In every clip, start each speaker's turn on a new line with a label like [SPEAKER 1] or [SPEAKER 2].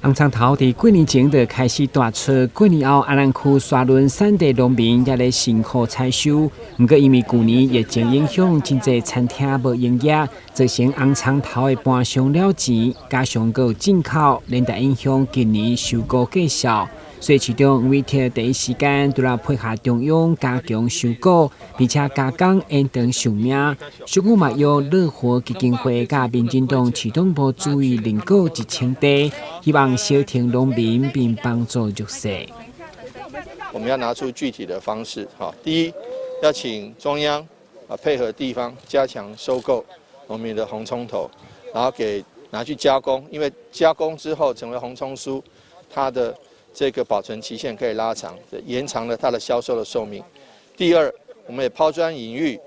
[SPEAKER 1] 红葱头伫几年前就开始大出，几年后安南区沙仑山地农民也咧辛苦采收。不过因为去年疫情影响，真侪餐厅无营业，造成红葱头的搬上了钱，加上还有进口，连带影响今年收购计销。所以，市长黄伟哲第一时间就来配合中央加强收购，并且加工延长寿命。小股嘛由乐活基金会甲民进党市党部注意认购1000地，希望消停农民并帮助弱势。
[SPEAKER 2] 我们要拿出具体的方式，第一，要请中央配合地方加强收购农民的红葱头，然后拿去加工，因为加工之后成为红葱酥，它的这个保存期限可以拉长，延长了它的销售的寿命。第二，我们也抛砖引玉，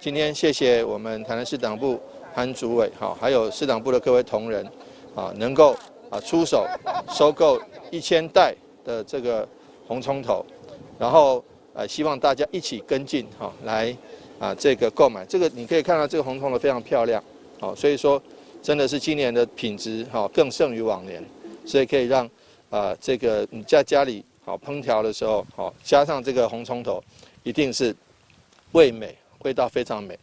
[SPEAKER 2] 今天谢谢我们台南市党部潘主委，还有市党部的各位同仁，能够出手收购1000袋的这个红葱头，然后希望大家一起跟进，来这个购买。这个你可以看到这个红葱头非常漂亮，所以说真的是今年的品质更胜于往年，所以可以让这个你在家里烹调的时候，加上这个红葱头，一定是味道非常美。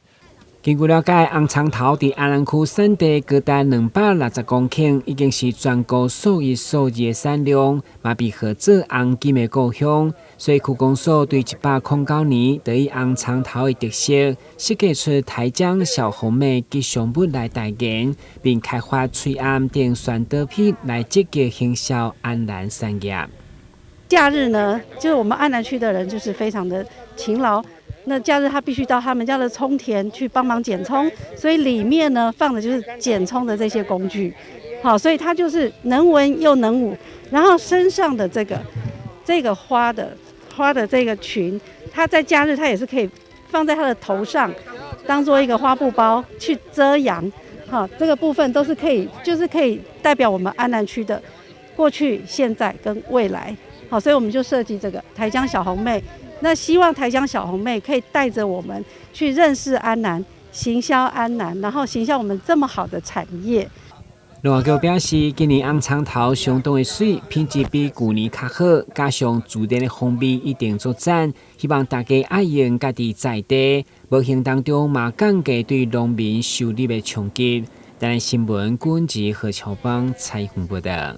[SPEAKER 1] 根据了解，红葱头伫安南区产地高达260公顷，已经是全国数一数二的产量，嘛被号做红金的故乡。所以区公所对109年就以红葱头的特色，设计出台江小红梅吉祥物来代言，并开发翠暗等选豆品来积极行销安南产业。
[SPEAKER 3] 假日呢，就是我们安南区的人就是非常的勤劳。那假日他必须到他们家的葱田去帮忙剪葱，所以里面呢放的就是剪葱的这些工具，好，所以他就是能文又能武。然后身上的这个花的这个裙，他在假日他也是可以放在他的头上，当做一个花布包去遮阳，好，这个部分都是可以，就是可以代表我们安南区的过去、现在跟未来，好，所以我们就设计这个台江小红妹。那希望台江小红妹可以带着我们去认识安南、行销安南，然后行销我们这么好的产业。
[SPEAKER 1] 农业局表示，今年红葱头相当的水，品质比去年较好，加上自然的风味一定作赞。希望大家爱用家己在地，无形当中嘛降低对农民收入的冲击。但新闻管制何超邦采访报道。